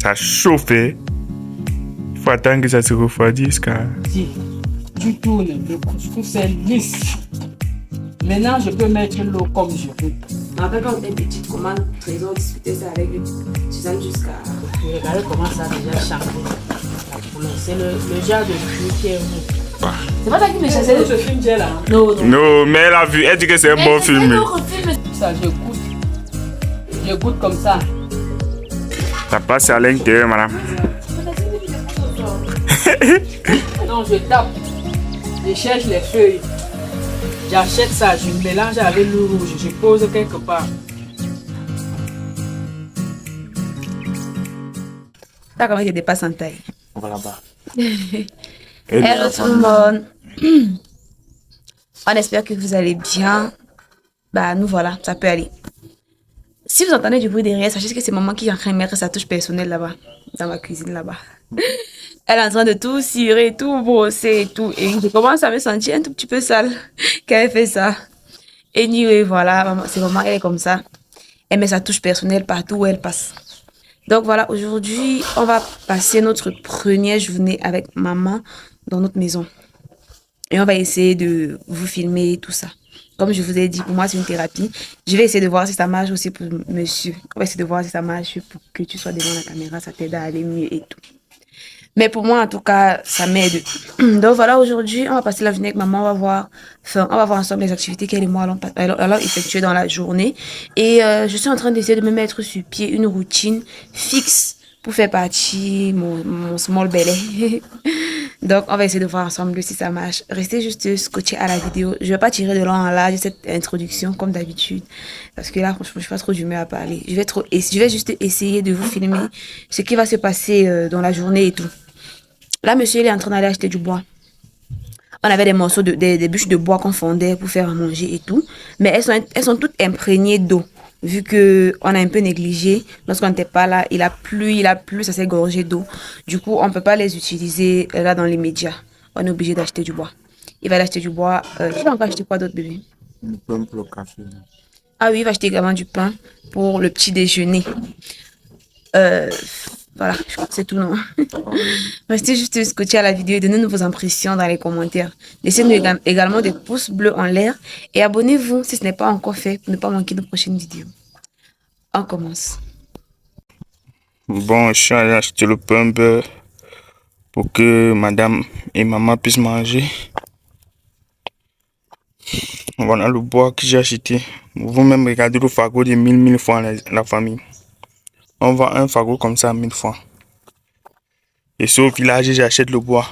Ça chauffe. Il faut attendre que ça se refroidisse. Car... Si tu tournes, le couscous est lisse. Maintenant, je peux mettre l'eau comme je veux. En fait, quand on était petite, comment Trésor discutait ça avec Suzanne jusqu'à... Regardez comment ça a déjà changé. C'est le genre de jus qui est bon. C'est pas ça qui me chassait de ce film là. Non, non. Non, mais elle a vu, elle dit que c'est un bon film. Ça, je goûte comme ça. Ça passe à l'intérieur, madame. Non, je tape. Je cherche les feuilles. J'achète ça, je mélange avec l'eau rouge, je pose quelque part. T'as comment il dépasse en taille. On va là-bas. Hello tout le monde. On espère que vous allez bien. Bah nous voilà, ça peut aller. Si vous entendez du bruit derrière, sachez que c'est maman qui est en train de mettre sa touche personnelle là-bas, dans ma cuisine là-bas. Elle est en train de tout cirer, tout brosser et tout. Et je commence à me sentir un tout petit peu sale quand elle fait ça. Et anyway, voilà, c'est maman, elle est comme ça. Elle met sa touche personnelle partout où elle passe. Donc voilà, aujourd'hui, on va passer notre première journée avec maman dans notre maison. Et on va essayer de vous filmer tout ça. Comme je vous ai dit, pour moi, c'est une thérapie. Je vais essayer de voir si ça marche aussi pour monsieur. On va essayer de voir si ça marche pour que tu sois devant la caméra. Ça t'aide à aller mieux et tout. Mais pour moi, en tout cas, ça m'aide. Donc voilà, aujourd'hui, on va passer la journée avec maman. On va voir ensemble les activités qu'elle et moi allons effectuer dans la journée. Et je suis en train d'essayer de me mettre sur pied une routine fixe pour faire partie mon small belly. Donc, on va essayer de voir ensemble si ça marche. Restez juste scotché à la vidéo. Je vais pas tirer de long en large cette introduction comme d'habitude. Parce que là, franchement, je suis pas trop d'humeur à parler. Je vais juste essayer de vous filmer ce qui va se passer dans la journée et tout. Là, monsieur, il est en train d'aller acheter du bois. On avait des morceaux des bûches de bois qu'on fondait pour faire à manger et tout. Mais elles sont toutes imprégnées d'eau. Vu que on a un peu négligé, lorsqu'on n'était pas là, il a plu, ça s'est gorgé d'eau. Du coup, on peut pas les utiliser là dans les médias. On est obligé d'acheter du bois. Il va aller acheter du bois. Il va encore acheter quoi d'autre, bébé? Du pain pour le café. Ah oui, il va acheter également du pain pour le petit déjeuner. Voilà, je crois que c'est tout, non? Restez juste scotché à la vidéo et donnez-nous vos impressions dans les commentaires. Laissez-nous également des pouces bleus en l'air et abonnez-vous si ce n'est pas encore fait pour ne pas manquer de prochaines vidéos. On commence. Bon, je suis allé acheter le pain beurre pour que madame et maman puissent manger. Voilà le bois que j'ai acheté. Vous-même regardez le fagot de 1000 fois la famille. On vend un fagot comme ça 1000 fois. Et sur au village, j'achète le bois.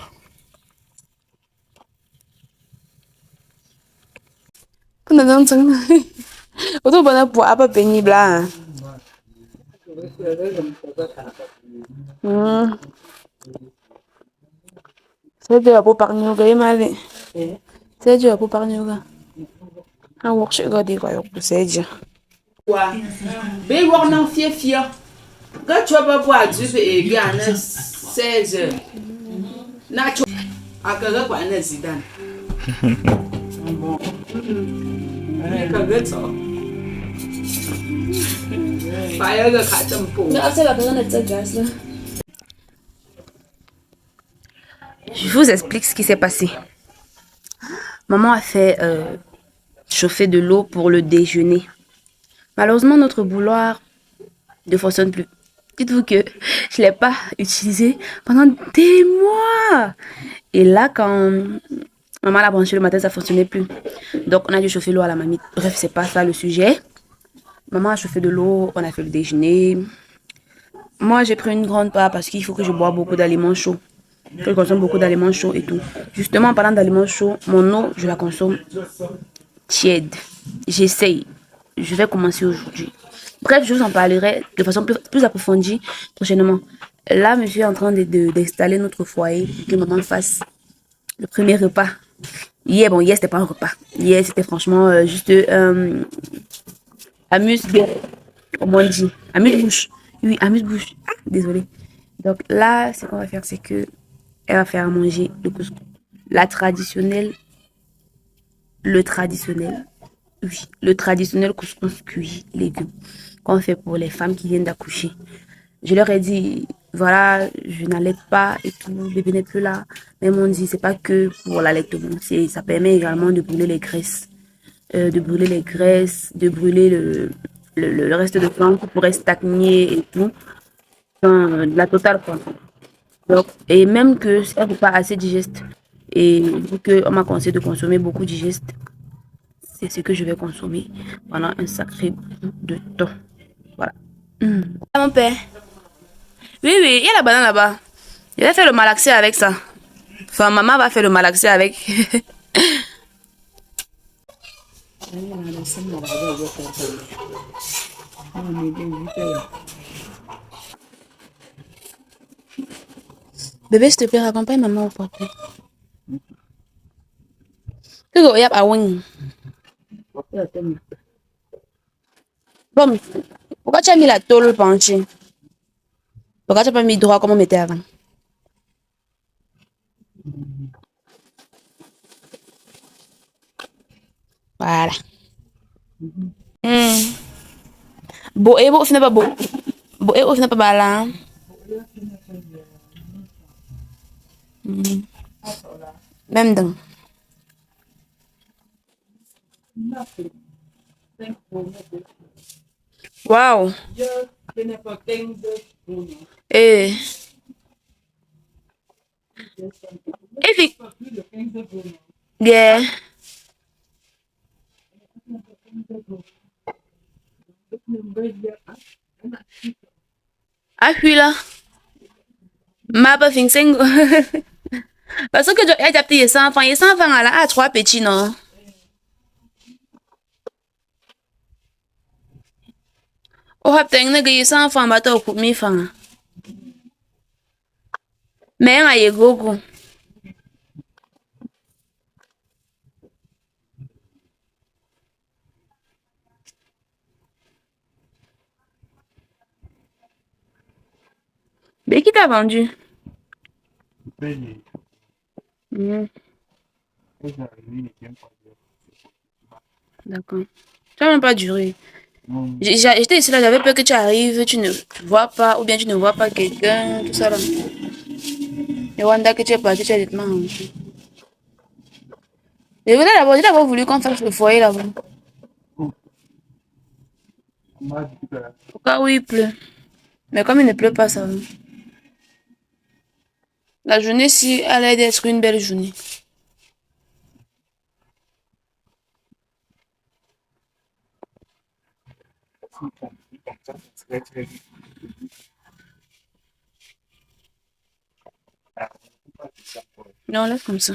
Auto bona bois pas pénible là. C'est de la peau par nous gay mal. C'est de la peau par nous gars. Ah work chez gars des quoi c'est dire. Quoi? Ben voir non fier. Quand tu vas pas pouvoir du et gagner 16 heures. Na tu a que quoi na Zidane. Bon. Je vous explique ce qui s'est passé. Maman a fait chauffer de l'eau pour le déjeuner. Malheureusement, notre bouilloire ne fonctionne plus. Dites-vous que je ne l'ai pas utilisé pendant des mois. Et là, quand maman l'a branché le matin, ça ne fonctionnait plus. Donc, on a dû chauffer l'eau à la marmite. Bref, c'est pas ça le sujet. Maman a chauffé de l'eau, on a fait le déjeuner. Moi, j'ai pris une grande part parce qu'il faut que je boive beaucoup d'aliments chauds. Que je consomme beaucoup d'aliments chauds et tout. Justement, en parlant d'aliments chauds, mon eau, je la consomme tiède. J'essaye. Je vais commencer aujourd'hui. Bref, je vous en parlerai de façon plus approfondie prochainement. Là, monsieur est en train d'installer notre foyer pour que maman fasse le premier repas. Hier, c'était pas un repas. Hier, c'était franchement juste amuse-bouche. Comment on dit? Amuse-bouche. Oui, amuse-bouche. Ah, désolée. Donc là, ce qu'on va faire, c'est que elle va faire à manger le couscous. Le traditionnel, oui, le traditionnel couscous cuit légumes qu'on fait pour les femmes qui viennent d'accoucher. Je leur ai dit, voilà, je n'allais pas et tout, le bébé n'est plus là. Mais ils m'ont dit, c'est pas que pour l'allaitement, ça permet également de brûler les graisses. De brûler les graisses, de brûler le reste de sang qui pourrait stagner et tout. Enfin, la totale, quoi. Donc, et même que c'est un repas assez digeste. Et vu qu'on m'a conseillé de consommer beaucoup digeste, c'est ce que je vais consommer pendant un sacré bout de temps. Voilà. Ah, mon père. Oui, oui, il y a la banane là-bas. Je vais faire le malaxé avec ça. Enfin, maman va faire le malaxé avec. Bébé, s'il te plaît, accompagne maman au portrait. Tu veux y avoir bon, pourquoi tu as mis la tôle penchée? Pourquoi tu n'as pas mis droit comme on mettait avant? Voilà. Beau et beau, n'est pas beau. Beau et beau, n'est pas bala. Même dans. Wow. Eh. Et yeah. Ah, puis là. Ma pas fin single. Parce que tu as adapté les enfants. Les enfants à trois petits, non? Oh, peut-être que les enfants battent au coup de mes fans. Mais il y a gogo. Mais qui t'a vendu? D'accord. Tu n'as même pas duré. J'étais ici là, j'avais peur que tu arrives, tu ne vois pas, ou bien tu ne vois pas quelqu'un, tout ça là. Et Wanda que tu es parti, tu as nettement rentré. Et voilà d'abord, j'ai d'abord voulu qu'on fasse le foyer là-bas. Au cas où il pleut. Mais comme il ne pleut pas, ça va. La journée-ci allait d'être une belle journée. Non, laisse comme ça.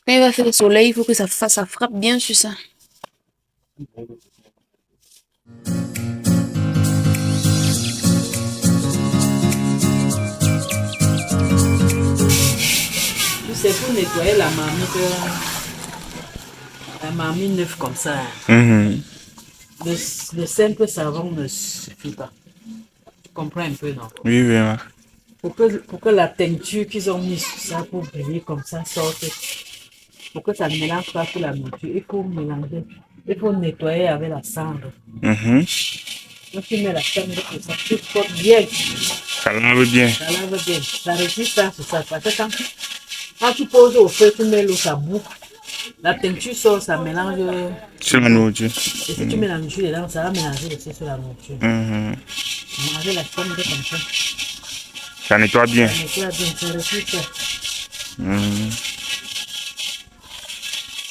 Quand il va faire le soleil, il faut que ça frappe bien sur ça. C'est pour nettoyer la marmite neuve comme ça. Le simple savon ne suffit pas. Tu comprends un peu, non? Oui, oui. Pour que la teinture qu'ils ont mis sur ça pour briller comme ça sorte, pour que ça ne mélange pas toute la nourriture, il faut mélanger. Il faut nettoyer avec la cendre. Donc tu mets la cendre comme ça, tu frottes bien. Ça lave bien. Ça lave bien. Ça résiste à ça. Parce que quand tu poses au feu, tu mets l'eau, ça bouffe. La teinture sort, ça mélange. Sur la nourriture. Et si tu mets la nourriture dedans, ça va mélanger aussi sur la nourriture. Avec la cendre comme ça. Ça nettoie bien. Ça nettoie bien, ça résiste.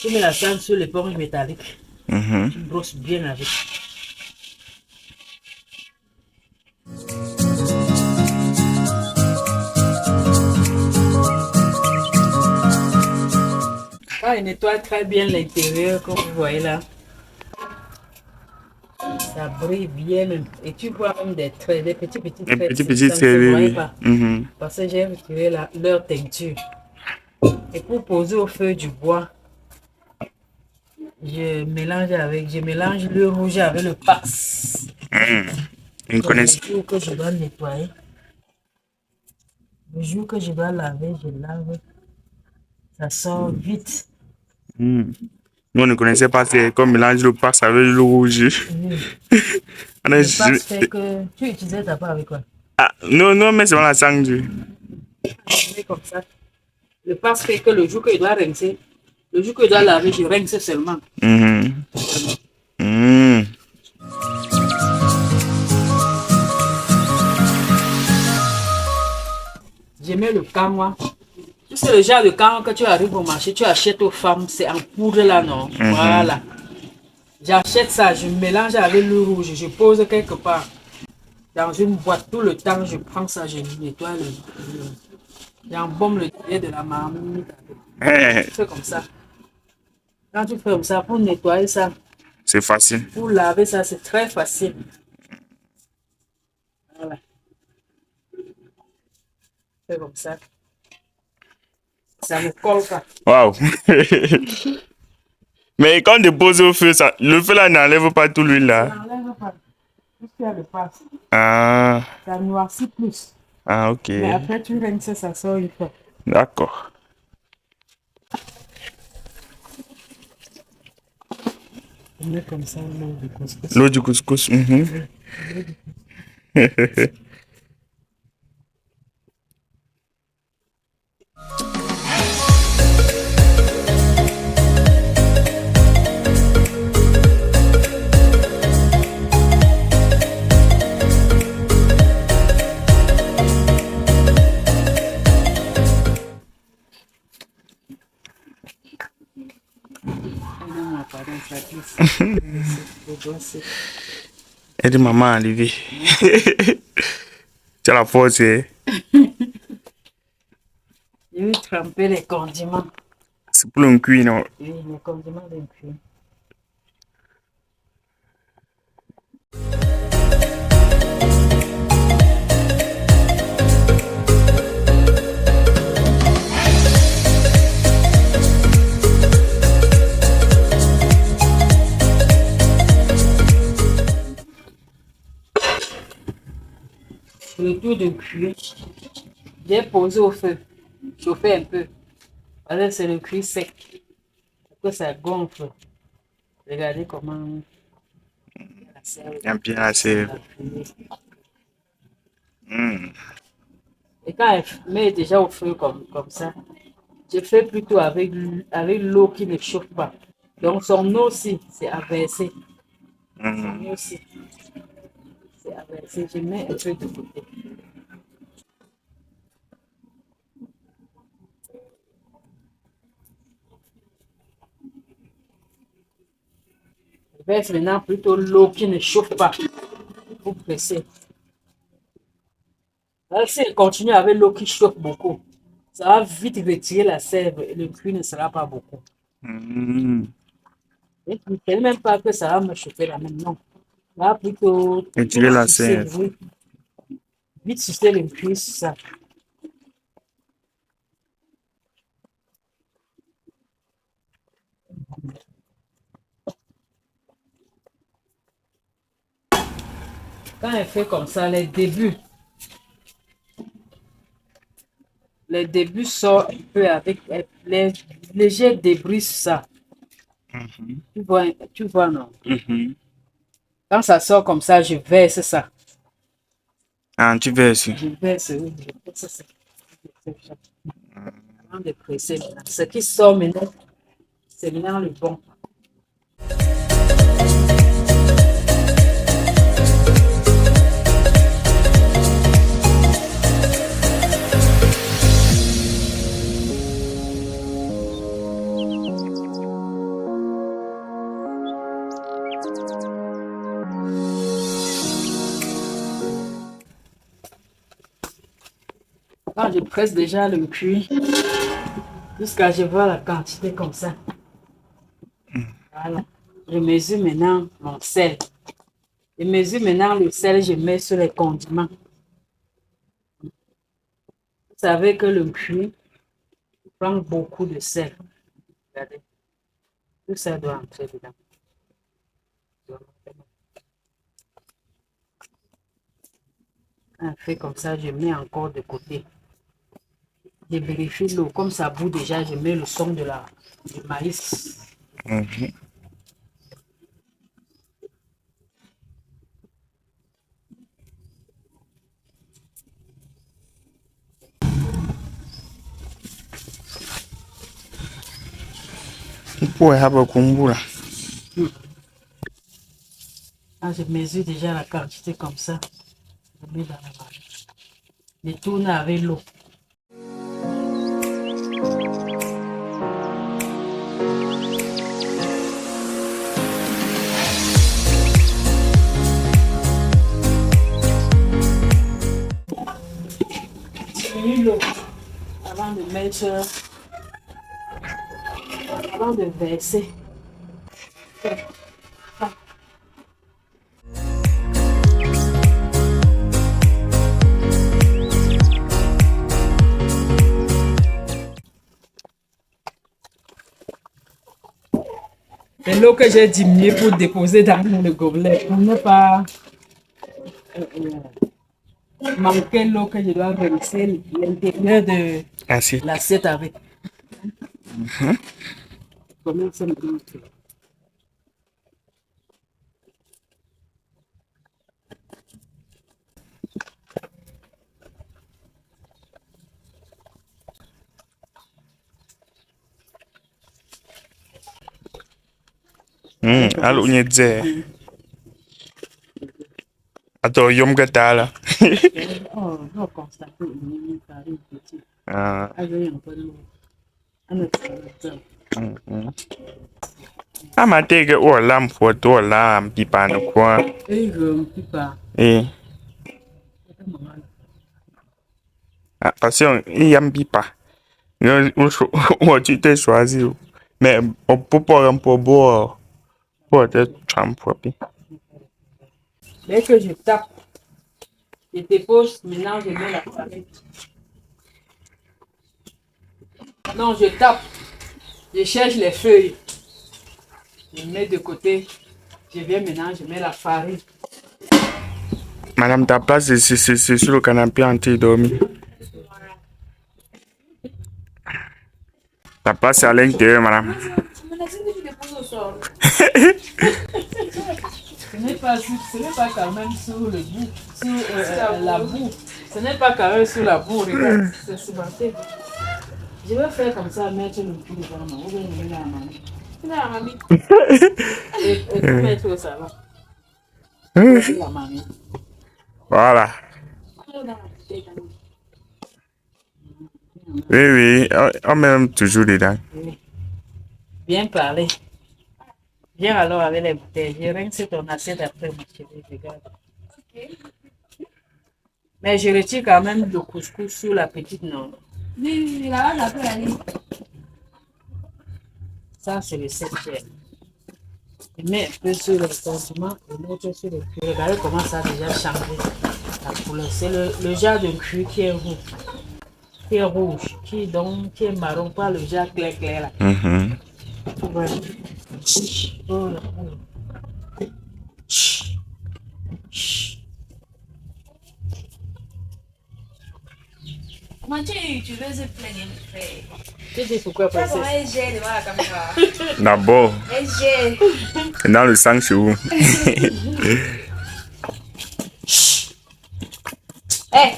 Tu mets la cendre sur l'éponge métallique. Tu brosses bien avec. Ah, il nettoie très bien l'intérieur, comme vous voyez là. Ça brille bien même. Et tu vois même des traits, des petits traits. Des petits traits, oui. Parce que j'ai retiré leur teinture. Et pour poser au feu du bois, je mélange le rouge avec le passe. Une connaissance. Le jour que je dois nettoyer, le jour que je dois laver, je lave. Ça sort vite. Nous, on ne connaissait pas, c'est comme mélange le passe avec le rouge. Le passe fait que... Tu utilisais ta part avec quoi? Ah, non, non, mais c'est dans la sangle. Je mets comme ça. Le passe fait que le jour que je dois rincer, le jour que je dois laver, je rince seulement. Mhm. Mhm. Je mets le canwa. C'est le genre de canwa que tu arrives au marché, tu achètes aux femmes, c'est en poudre là, non? Voilà. J'achète ça, je mélange avec le rouge, je pose quelque part dans une boîte. Tout le temps, je prends ça, je nettoie j'embaume le derrière de la marmite. Tu fais comme ça. Quand tu fais comme ça, pour nettoyer ça, C'est facile. pour laver ça, c'est très facile. Voilà. Fais comme ça. Ça ne colle pas. Waouh. Mais quand on dépose au feu, ça, le feu là n'enlève pas tout l'huile Ça là. n'enlève pas. Juste faire le passe. Ah, Ça noircit plus. ah, ok. Mais après, tu rinces, ça sort une fois. D'accord. On met comme ça l'eau de couscous. L'eau du couscous. Mhm. Non, pardon, ça glisse. Aide maman à enlever. Tu as la force, hein? Je vais tremper les condiments. C'est pour le cuit, non? Oui, les condiments d'un cuit. Le tour de cuit, j'ai posé au feu, chauffé un peu. Parce que c'est le cuit sec, pour que ça gonfle. Regardez comment la sève. Bien assez. Et quand elle met déjà au feu comme ça, je fais plutôt avec l'eau qui ne chauffe pas. Donc son eau aussi, c'est à verser. Son eau aussi, c'est à verser. Je mets un peu de côté. Je verse maintenant plutôt l'eau qui ne chauffe pas pour presser. Alors, si elle continue avec l'eau qui chauffe beaucoup, ça va vite retirer la sève et le cuit ne sera pas beaucoup. Et je ne sais même pas que ça va me chauffer la même, non. Ça va plutôt Retirer la sucer, sève. oui. Vite sucer le cuit sur ça. Quand elle fait comme ça, les débuts sortent un peu avec les légers débris sur ça. Tu vois, non? Quand ça sort comme ça, je verse ça. Ah, tu verses. Je verse, oui, je verse ça. Avant de presser maintenant. Ce qui sort maintenant, c'est maintenant le bon. Quand je presse déjà le cuit, jusqu'à je vois la quantité comme ça. Voilà. Je mesure maintenant mon sel. Je mesure maintenant le sel, je mets sur les condiments. Vous savez que le cuit prend beaucoup de sel. Regardez. Tout ça doit entrer dedans. On fait comme ça, je mets encore de côté. Je vérifie l'eau. Comme ça bout déjà, je mets le son du maïs. Pour avoir kumbura. Ah, je mesure déjà la quantité comme ça. Je mets dans la marmite. Je tourne avec l'eau. Diminue l'eau avant de mettre, avant de verser. C'est l'eau que j'ai diminuée pour déposer dans le gobelet. Pour ne pas manquer l'eau que je dois rincer l'intérieur de Ainsi. l'assiette avec. Comment ça me dit? Alo nyedze. Attends, yom gatala. Oh, je vais constater une farine petite. Ah. Avec un peu d'eau. Un autre. Amatege o lam foto o lam pipa no kwa. Et je ne peux pas. Eh. Ah, parce que yam pipa. Tu t'es choisi. Mais on peut pas un peu boire. Pour être champopi. Dès que je tape, je dépose, maintenant je mets la farine. Non, je tape. Je cherche les feuilles. Je mets de côté. Je viens maintenant, je mets la farine. Madame, ta place, c'est sur le canapé en train de dormir. Ta place, c'est à l'intérieur, madame. Ce n'est pas quand même sur le bout, sur la boue. Ce n'est pas quand même sur la boue, regarde, c'est cimenté. Je vais faire comme ça, mettre le cul devant moi, ou bien le mettre la mamie. Et tout mettre au salon. La mamie. Voilà. Oui, on met même toujours dedans. Bien parler. Viens alors avec les bouteilles. Je rince ton assiette après, ma chérie. Regarde. Mais je retire quand même le couscous sur la petite non. Oui, là, ça peut aller. Ça, c'est le septième. Je mets un peu sur le condiment et l'autre sur le cuir. Regardez comment ça a déjà changé la couleur. C'est le genre de cuir qui est rouge. Qui est rouge. Qui est marron, pas le genre clair là. Voilà. Oh là là. Comment tu veux plaigner, frère? Tu dis pourquoi princesse? Elle gère devant la caméra. D'abord, Elle gère. dans le sang chez vous. Hé!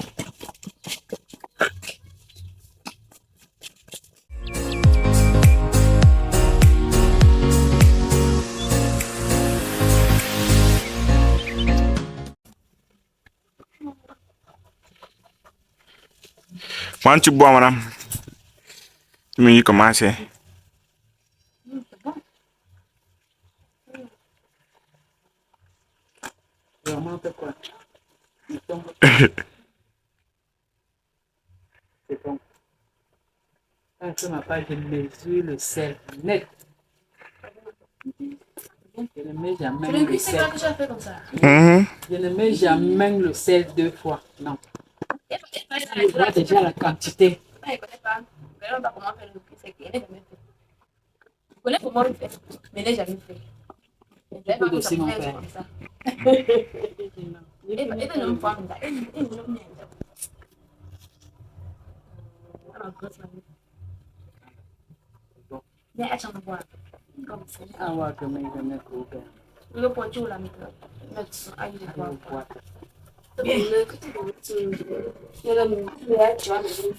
Quand tu bois, madame, tu me dis comment c'est. Vraiment, quoi? C'est bon. Quand je m'appelle, je mesure le sel net. Je ne mets jamais le C'est sel. pas que j'ai fait comme ça. Je ne mets jamais le sel 2 fois. Non. Je vois déjà la quantité. Je ne connais pas. Je ne sais pas comment faire le cul, c'est qu'il n'a jamais fait. Je connais comment le faire, mais il n'a jamais fait. Je Beaucoup aussi mon père. Ah ouais, que mais je ne peux pas. Le poids la mettre.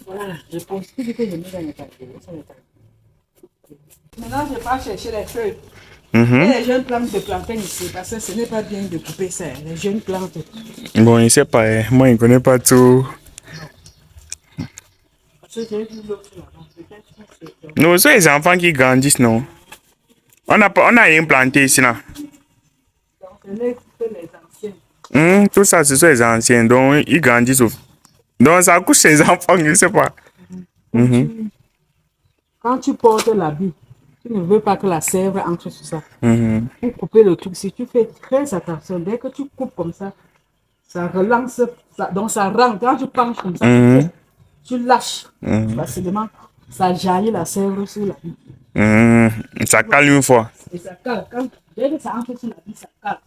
Voilà, je pense que je mets dans le papier. Maintenant, je pars chercher les feuilles. Mhm. Et les jeunes plantes de plantain ici, parce que ce n'est pas bien de couper ça, les jeunes plantes. Bon, il sait pas, hein. Moi, il connaît pas tout. Parce que j'ai vu l'autre là-bas. Peut-être que c'est Nous, c'est les enfants qui grandissent, non? On a rien planté ici, là. donc, ce n'est que les anciens. Tout ça, ce sont les anciens, donc ils grandissent. Donc, ça couche les enfants, je sais pas. Mhm. Quand tu portes l'habit, tu ne veux pas que la sève entre sur ça. Mhm. Pour couper le truc, si tu fais très attention, dès que tu coupes comme ça relance, donc ça rentre. Quand tu penches comme ça, Mhm. tu lâches facilement, ça jaillit la sève sur l'habit. Ça cale une fois. Et ça cale. Dès que ça entre sur l'habit, ça cale.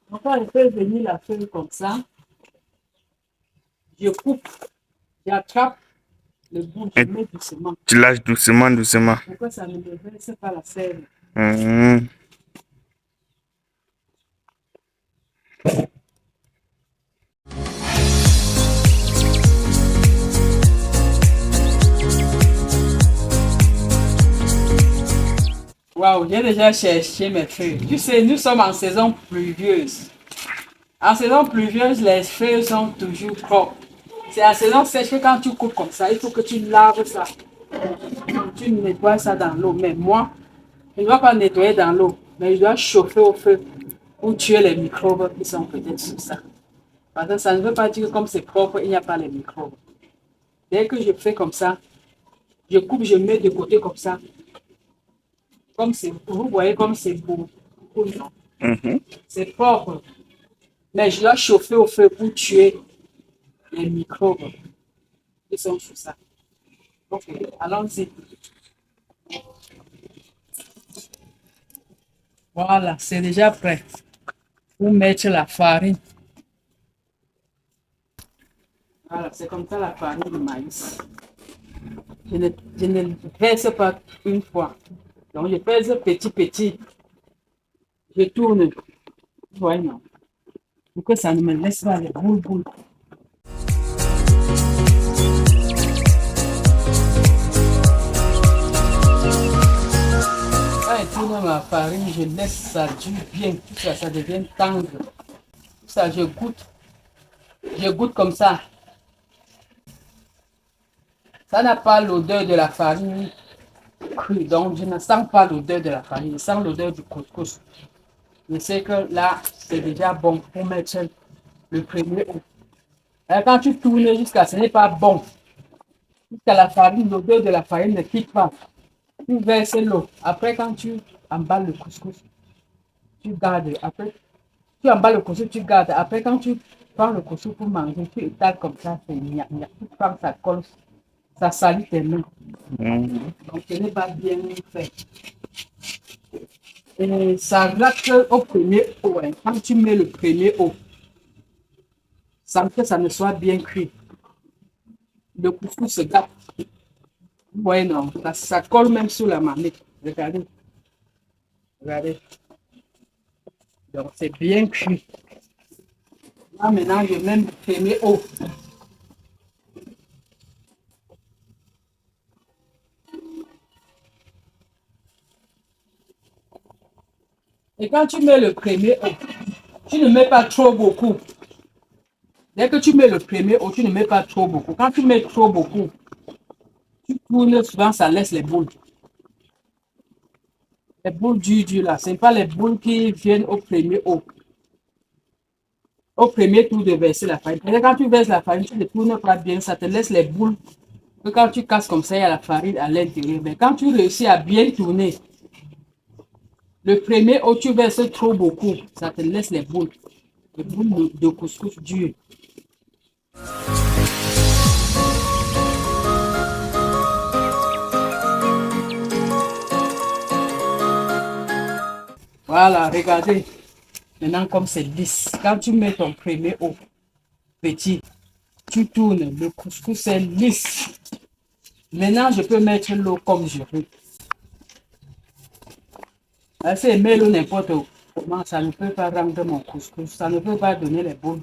Donc, quand je fais venir la feuille comme ça, je coupe, j'attrape le bout, je mets doucement. Tu lâches doucement, doucement. Pour que ça ne me verse pas la sève. Mhm. Waouh, j'ai déjà cherché mes feuilles. Tu sais, nous sommes en saison pluvieuse. En saison pluvieuse, les feuilles sont toujours propres. C'est en saison sèche que quand tu coupes comme ça, il faut que tu laves ça. Tu nettoies ça dans l'eau. Mais moi, je ne dois pas nettoyer dans l'eau, mais je dois chauffer au feu pour tuer les microbes qui sont peut-être sur ça. Parce que ça ne veut pas dire que comme c'est propre, il n'y a pas les microbes. Dès que je fais comme ça, je coupe, je mets de côté comme ça. Comme c'est, vous voyez comme c'est beau. Non. Mhm. C'est propre. Mais je dois chauffer au feu pour tuer les microbes qui sont sur ça. Ok, allons-y. Voilà, c'est déjà prêt. Pour mettre la farine. Voilà, c'est comme ça la farine de maïs. Je ne verse pas une fois. Donc, je pèse petit. Je tourne. Voyez, non. Pour que ça ne me laisse pas les boules. Quand je tourne ma farine, je laisse ça dure bien. Tout ça, ça devient tendre. Tout ça, je goûte. Je goûte comme ça. Ça n'a pas l'odeur de la farine crue. Donc, je ne sens pas l'odeur de la farine. Je sens l'odeur du couscous. Je sais que là, c'est déjà bon pour mettre le premier œuf. Et quand tu tournes jusqu'à ce n'est pas bon. Jusqu'à la farine, l'odeur de la farine ne quitte pas. Tu verses l'eau. Après, quand tu emballes le couscous, tu gardes. Après, tu emballes le couscous, tu gardes. Après, quand tu prends le couscous pour manger, tu étales comme ça, c'est gna. Tu prends, ça colle, ça salit tes mains. Donc, ce n'est pas bien fait. Et ça rate au premier eau. Hein. Quand tu mets le premier eau, sans que ça ne soit bien cuit, le couscous se gâte. Vous voyez, non, ça colle même sur la marmite. Regardez. Regardez. Donc, c'est bien cuit. Là, maintenant, je mets le premier eau. Et quand tu mets le premier eau, tu ne mets pas trop beaucoup. Dès que tu mets le premier eau, tu ne mets pas trop beaucoup. Quand tu mets trop beaucoup, tu tournes, souvent ça laisse les boules. Les boules dures là, ce n'est pas les boules qui viennent au premier eau. Au premier tour de verser la farine. Et quand tu verses la farine, tu ne tournes pas bien, ça te laisse les boules. Que quand tu casses comme ça, il y a la farine à l'intérieur. Mais quand tu réussis à bien tourner, le premier eau, tu verses trop beaucoup, ça te laisse les boules de couscous dures. Voilà, regardez. Maintenant, comme c'est lisse, quand tu mets ton premier eau petit, tu tournes, le couscous est lisse. Maintenant, je peux mettre l'eau comme je veux. C'est mais l'eau n'importe comment, ça ne peut pas rendre mon couscous, ça ne peut pas donner les boules.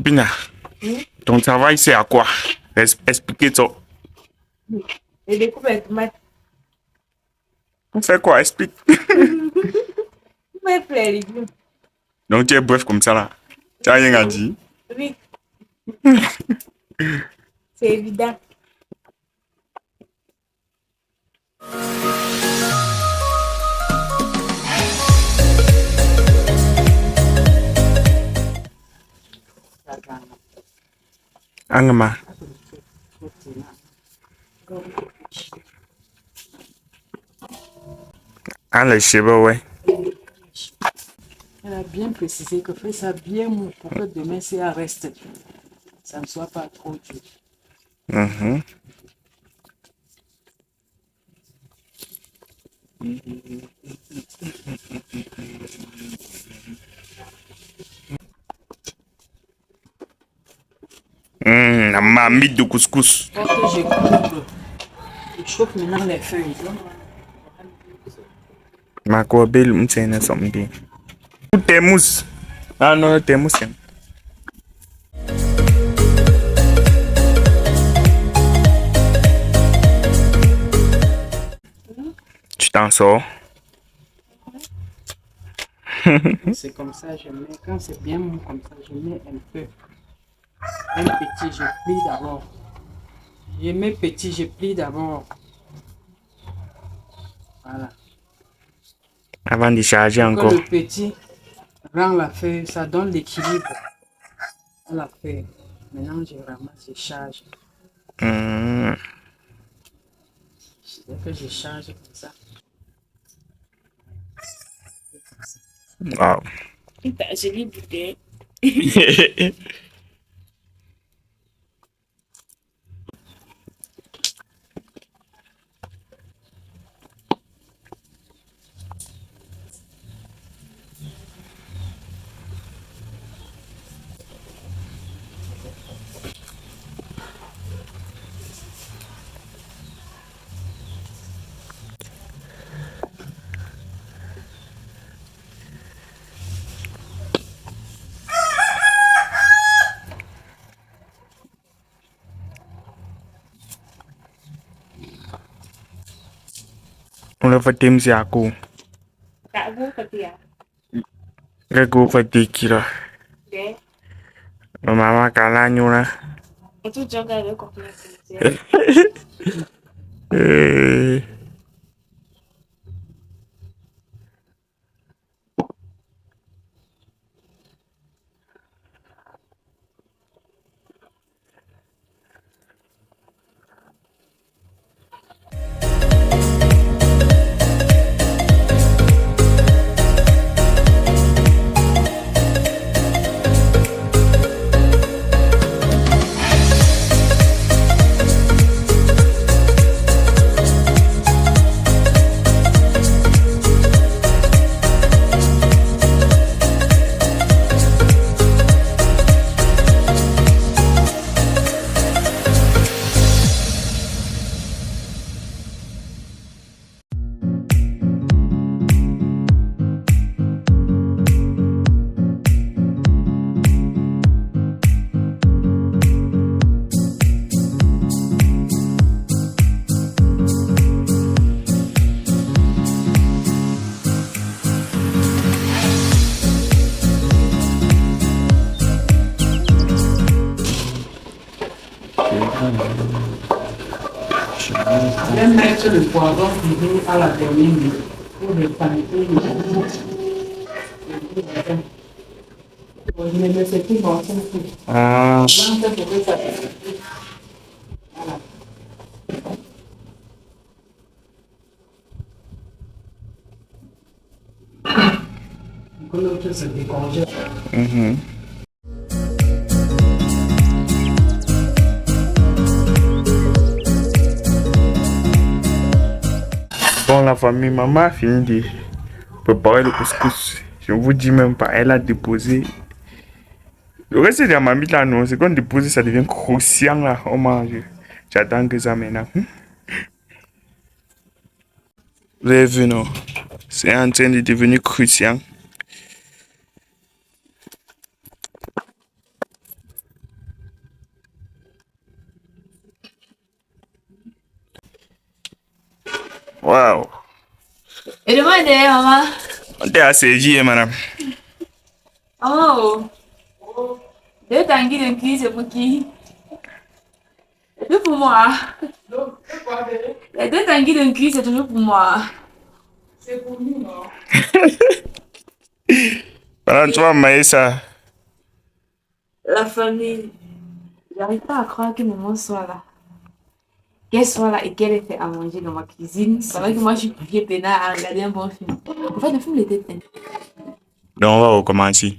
Copine, ton travail, c'est à quoi? Expliquez ça. Et découpe les tomates. On fait quoi? Explique. Ouais, les légumes. Donc, tu es bref comme ça, là. Tu n'as rien à dire. Oui. C'est évident. Angama. Les cheveux, ouais. Elle a bien précisé que fais ça bien mou pour que demain, si elle reste, ça ne soit pas trop dur. Mhm. La marmite de couscous. Quand je coupe, je chauffe maintenant les feuilles. Ma belle, m'tient something. Thermos. Ah non, thermos. Tu t'en sors? C'est comme ça, je mets, quand c'est bien mou comme ça, je mets un peu. Un petit, je plie d'abord. Je mets petit, je plie d'abord. Voilà. Avant de charger Quand encore. le petit rend la feuille, ça donne l'équilibre à la feuille. Maintenant, je ramasse, je charge. Dès que je charge comme ça. Wow. T'as joli bouteille. On le fait tim si aku. T'as beau côté à. Rego fait des kilos. Des. Maman kala nyuna. Et tout jogue avec combien Je vais mettre le poivron fini à la dernière minute pour le panier. Je ne me fais plus bon. Ah. L'autre se décongèle. Bon, la famille, maman a fini de préparer le couscous. Je ne vous dis même pas, elle a déposé. Le reste de la marmite là, non, c'est quand on dépose, ça devient croustillant là. On mange. J'attends que ça maintenant. Vous avez vu, non? C'est en train de devenir croustillant. Waouh. Et demain, derrière, maman. On t'a servi, madame. Oh. Deux tanguis de cuir, c'est pour qui? C'est pour moi. Les deux tanguis de cuir, c'est toujours pour moi. C'est pour nous, non? Madame, tu vas mailler ça. La famille. J'arrive pas à croire que maman soit là. Qu'elle soit là et qu'elle ait fait à manger dans ma cuisine. C'est vrai que moi, je suis pliée peinard à regarder un bon film. En fait, le film était bien. Donc, on va recommencer.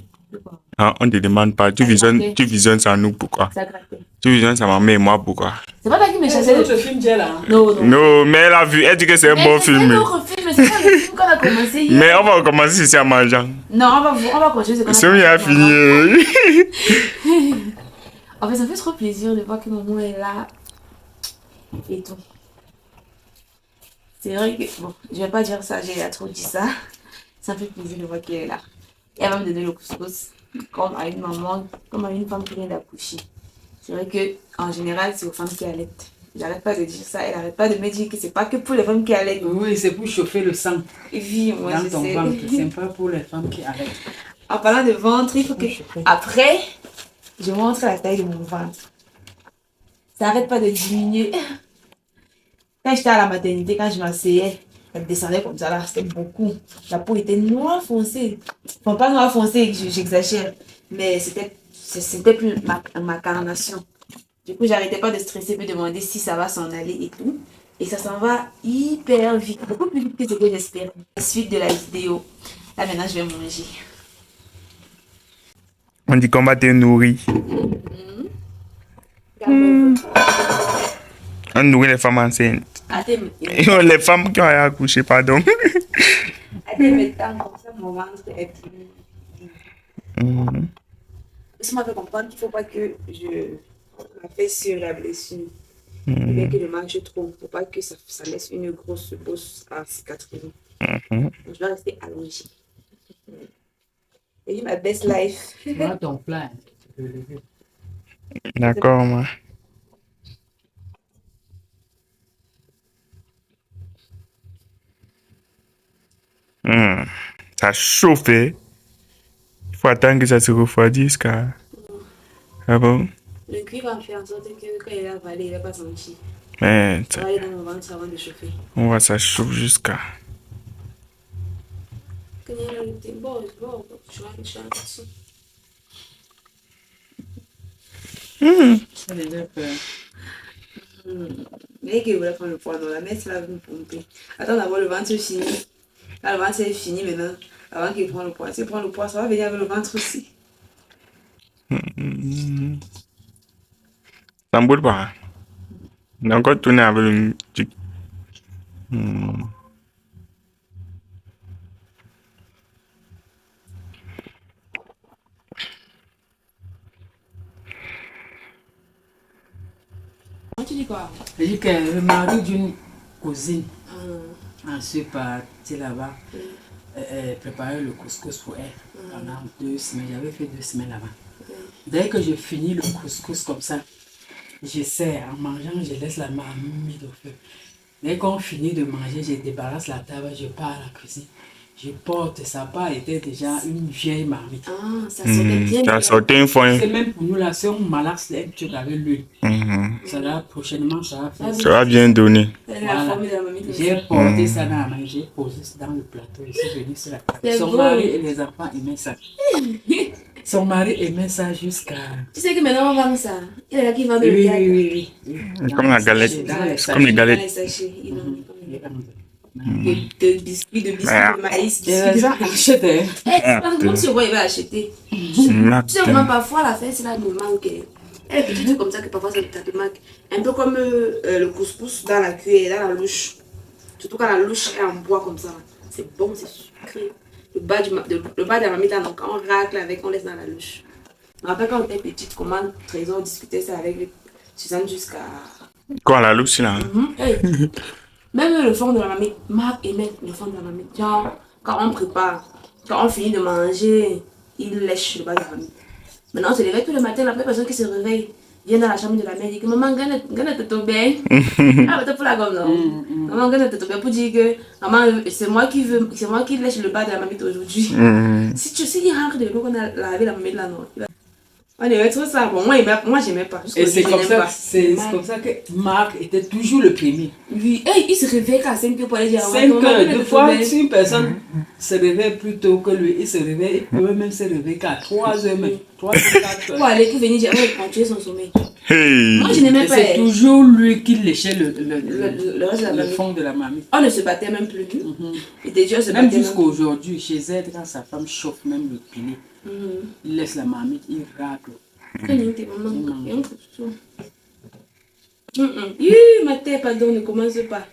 Ah, on ne te demande pas. Tu visionnes ça nous pourquoi? Ça grattait. Tu visionnes ça ma mère et moi pourquoi? C'est pas toi qui me chassais C'est le notre film, Dieu, là. Non, non. Non, mais elle a vu. Elle dit que c'est un bon C'est film. un autre film, c'est pas le film qu'on a commencé hier. Mais on va recommencer ici en mangeant. Non, on va continuer ce qu'on a C'est mieux à finir. En fait, ça fait trop plaisir de voir que maman est là et tout. C'est vrai que, bon, je vais pas dire ça, j'ai trop dit ça. Ça me fait plaisir de voir qu'elle est là. Et elle va me donner le couscous comme à une maman, comme à une femme qui vient d'accoucher. C'est vrai que en général, c'est aux femmes qui allaitent. J'arrête pas de dire ça, elle arrête pas de me dire que c'est pas que pour les femmes qui allaitent. Oui, c'est pour chauffer le sang Oui, moi dans je ton sais. ventre. C'est pas pour les femmes qui arrêtent. En parlant de ventre, il faut que. Chauffer. Après, je montre la taille de mon ventre. Ça n'arrête pas de diminuer. Quand j'étais à la maternité, quand je m'asseyais, ça descendait comme ça là, c'était beaucoup. La peau était noire foncée. Enfin, pas noire foncée, j'exagère. Mais c'était plus ma carnation. Du coup, j'arrêtais pas de stresser, de demander si ça va s'en aller et tout. Et ça s'en va hyper vite, beaucoup plus vite que ce que j'espérais. Suite de la vidéo. Là, maintenant, je vais manger. On dit qu'on va te nourrir. On nourrit les femmes enceintes. Et les femmes qui ont accouché, pardon. Attends, comme ça, mon ventre est plus. Ça m'a fait comprendre qu'il ne faut pas que je m'affaisse sur la blessure. Ou bien que je mange trop. Il ne faut pas que ça laisse une grosse bosse à cicatriser. Donc, je dois rester allongée. Et ma best life. Voilà ton plat. Tu peux le lever. D'accord, moi. Ça chauffe. Il faut attendre que ça se refroidisse, car. Ah bon? Le cuir va faire en sorte que quand il va avaler, il ne va pas sentir. Mais Ça va aller dans mon ventre avant de chauffer. on voit ça chauffe jusqu'à. Quand il y a le thé, bon, je vais faire ça. Ça déjà peur. Mais qu'il voulait prendre le poids, non, la mère, ça va me pomper. Attends d'abord le ventre fini. Là, le ventre est fini maintenant. Avant qu'il prenne le poids. S'il prend le poids, ça va venir avec le ventre aussi. Ça ne boule pas. On a encore tourné avec le truc. Tu dis quoi? Je dis que le mari d'une cousine, en suis parti là-bas, préparer le couscous pour elle pendant 2 semaines. J'avais fait 2 semaines là-bas. Dès que je finis le couscous comme ça, j'essaie, en mangeant, je laisse la marmite au feu. Dès qu'on finit de manger, je débarrasse la table, je pars à la cuisine. Je porte, ça part était déjà une vieille marmite. Ah, ça sortait bien. Ça sortait une fois. C'est même pour nous là, si on malaxe un truc avec l'huile. Ça va prochainement, ça va faire. Ça va bien donner. La formule de la mamie. J'ai porté ça dans la main, j'ai posé ça dans le plateau. Je suis venue sur la table. C'est Son beau. mari et les enfants aimaient ça. Son mari aimait ça jusqu'à. Tu sais que maintenant on vend ça. Il y a qui vendent le Oui, gâteau. oui. Comme la galette. C'est comme les Dans les galettes. sachets. Ils vendent Mhm. de biscuits, de maïs, Les biscuits de gens maïs. achètent. Eh, c'est pas comme si on va acheter. Tu sais comment parfois la fête, c'est là me manque. Elle est petite comme ça que parfois ça te manque. Un peu comme le couscous dans la cuillère, dans la louche. Surtout quand la louche est en bois comme ça. C'est bon, c'est sucré. Le bas de la marmite, là, donc on racle avec, on laisse dans la louche. Je me rappelle quand on était petite, comment Trésor discutait ça avec Suzanne jusqu'à. Quoi, la louche, là? Hey. Même le fond de la marmite, Marc aimait le fond de la marmite. Genre, quand on prépare, quand on finit de manger, il lèche le bas de la marmite. Maintenant, on se réveille tout le matin, la première personne qui se réveille, vient dans la chambre de la mère et dit que maman, gagne te tomber. Ah, t'as pour la gomme, non? Maman, gagne te tomber pour dire que maman, c'est moi qui lèche le bas de la mamie aujourd'hui. Si il rentre de l'eau qu'on a lavé la mamie là, non. On est trop ça. Bon, moi, j'aimais pas. Et c'est comme ça que Marc était toujours le premier. Oui, il se réveille à 5 heures pour aller dire 5 heures. Des fois, si une personne se réveille plus tôt que lui, il se réveille, il peut même se réveiller qu'à 3 heures même. 3 heures, 4 heures. Pour aller venir dire, continuer son sommeil. Hey. Moi, je n'aimais pas. C'est toujours lui qui léchait le fond de la mamie. On ne se battait même plus. Et déjà, se même battait jusqu'aujourd'hui, chez elle, quand sa femme chauffe même le pilier, il laisse la mamie, il racle. Ma tête, pardon, ne commence pas.